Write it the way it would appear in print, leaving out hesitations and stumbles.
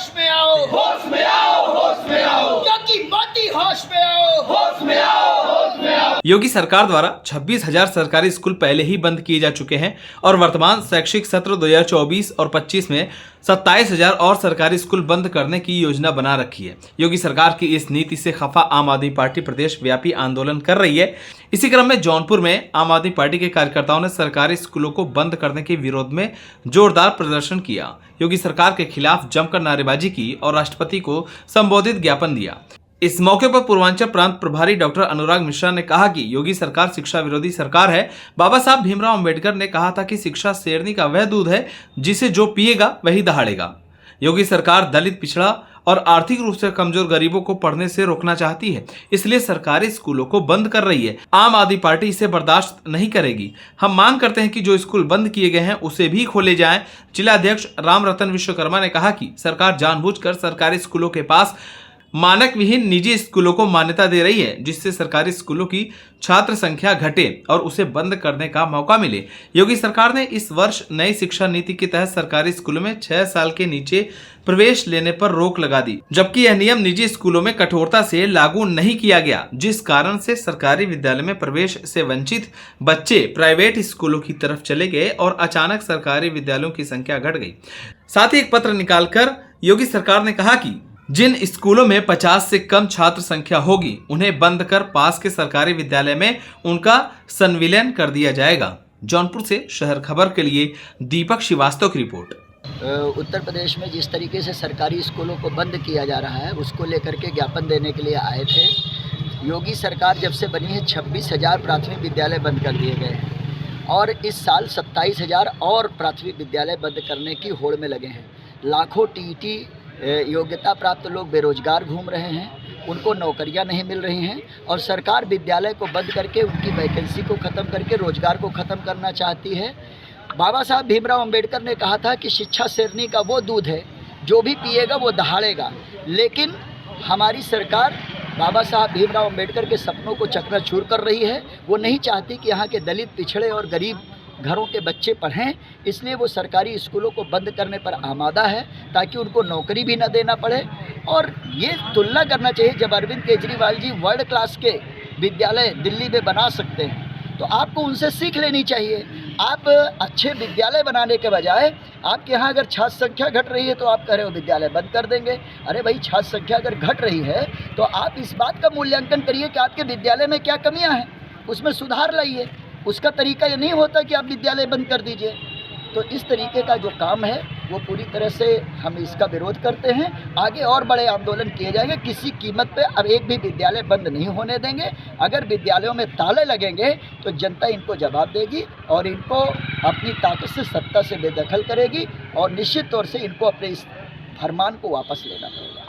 होश में आओ, होश में आओ, होश में आओ, योगी मोदी होश में आओ, होश में आओ, होश में आओ। योगी सरकार द्वारा 26,000 सरकारी स्कूल पहले ही बंद किए जा चुके हैं और वर्तमान शैक्षिक सत्र 2024 और 25 में 27,000 और सरकारी स्कूल बंद करने की योजना बना रखी है। योगी सरकार की इस नीति से खफा आम आदमी पार्टी प्रदेश व्यापी आंदोलन कर रही है। इसी क्रम में जौनपुर में आम आदमी पार्टी के कार्यकर्ताओं ने सरकारी स्कूलों को बंद करने के विरोध में जोरदार प्रदर्शन किया, योगी सरकार के खिलाफ जमकर नारेबाजी की और राष्ट्रपति को संबोधित ज्ञापन दिया। इस मौके पर पूर्वांचल प्रांत प्रभारी डॉक्टर अनुराग मिश्रा ने कहा कि योगी सरकार शिक्षा विरोधी सरकार है। बाबा साहब भीमराव अंबेडकर ने कहा था कि शिक्षा शेरनी का वह दूध है जिसे जो पिएगा वही दहाड़ेगा। योगी सरकार दलित, पिछड़ा और आर्थिक रूप से कमजोर गरीबों को पढ़ने से रोकना चाहती है, इसलिए सरकारी स्कूलों को बंद कर रही है। आम आदमी पार्टी इसे बर्दाश्त नहीं करेगी। हम मांग करते हैं कि जो स्कूल बंद किए गए हैं उसे भी खोले जाएं। जिलाध्यक्ष राम रतन विश्वकर्मा ने कहा कि सरकार जानबूझकर सरकारी स्कूलों के पास मानक विहीन निजी स्कूलों को मान्यता दे रही है, जिससे सरकारी स्कूलों की छात्र संख्या घटे और उसे बंद करने का मौका मिले। योगी सरकार ने इस वर्ष नई शिक्षा नीति के तहत सरकारी स्कूलों में 6 साल के नीचे प्रवेश लेने पर रोक लगा दी, जबकि यह नियम निजी स्कूलों में कठोरता से लागू नहीं किया गया, जिस कारण से सरकारी विद्यालय में प्रवेश से वंचित बच्चे प्राइवेट स्कूलों की तरफ चले गए और अचानक सरकारी विद्यालयों की संख्या घट गई। साथ ही एक पत्र निकालकर योगी सरकार ने कहा कि जिन स्कूलों में 50 से कम छात्र संख्या होगी उन्हें बंद कर पास के सरकारी विद्यालय में उनका संविलियन कर दिया जाएगा। जौनपुर से शहर खबर के लिए दीपक श्रीवास्तव की रिपोर्ट। उत्तर प्रदेश में जिस तरीके से सरकारी स्कूलों को बंद किया जा रहा है उसको लेकर के ज्ञापन देने के लिए आए थे। योगी सरकार जब से बनी है 26,000 प्राथमिक विद्यालय बंद कर दिए गए हैं और इस साल 27,000 और प्राथमिक विद्यालय बंद करने की होड़ में लगे हैं। लाखों टीईटी योग्यता प्राप्त लोग बेरोजगार घूम रहे हैं, उनको नौकरियां नहीं मिल रही हैं और सरकार विद्यालय को बंद करके उनकी वैकेंसी को ख़त्म करके रोजगार को ख़त्म करना चाहती है। बाबा साहब भीमराव अंबेडकर ने कहा था कि शिक्षा शेरनी का वो दूध है जो भी पिएगा वो दहाड़ेगा, लेकिन हमारी सरकार बाबा साहब भीमराव अंबेडकर के सपनों को चकनाचूर कर रही है। वो नहीं चाहती कि यहाँ के दलित, पिछड़े और गरीब घरों के बच्चे पढ़ें, इसलिए वो सरकारी स्कूलों को बंद करने पर आमादा है ताकि उनको नौकरी भी न देना पड़े। और ये तुलना करना चाहिए, जब अरविंद केजरीवाल जी वर्ल्ड क्लास के विद्यालय दिल्ली में बना सकते हैं तो आपको उनसे सीख लेनी चाहिए। आप अच्छे विद्यालय बनाने के बजाय आपके यहाँ अगर छात्र संख्या घट रही है तो आप कह रहे हो विद्यालय बंद कर देंगे। अरे भाई, छात्र संख्या अगर घट रही है तो आप इस बात का मूल्यांकन करिए कि आपके विद्यालय में क्या कमियाँ हैं, उसमें सुधार लाइए। उसका तरीका ये नहीं होता कि आप विद्यालय बंद कर दीजिए। तो इस तरीके का जो काम है वो पूरी तरह से हम इसका विरोध करते हैं। आगे और बड़े आंदोलन किए जाएंगे, किसी कीमत पे अब एक भी विद्यालय बंद नहीं होने देंगे। अगर विद्यालयों में ताले लगेंगे तो जनता इनको जवाब देगी और इनको अपनी ताकत से, सत्ता से बेदखल करेगी और निश्चित तौर से इनको अपने इस फरमान को वापस लेना पड़ेगा।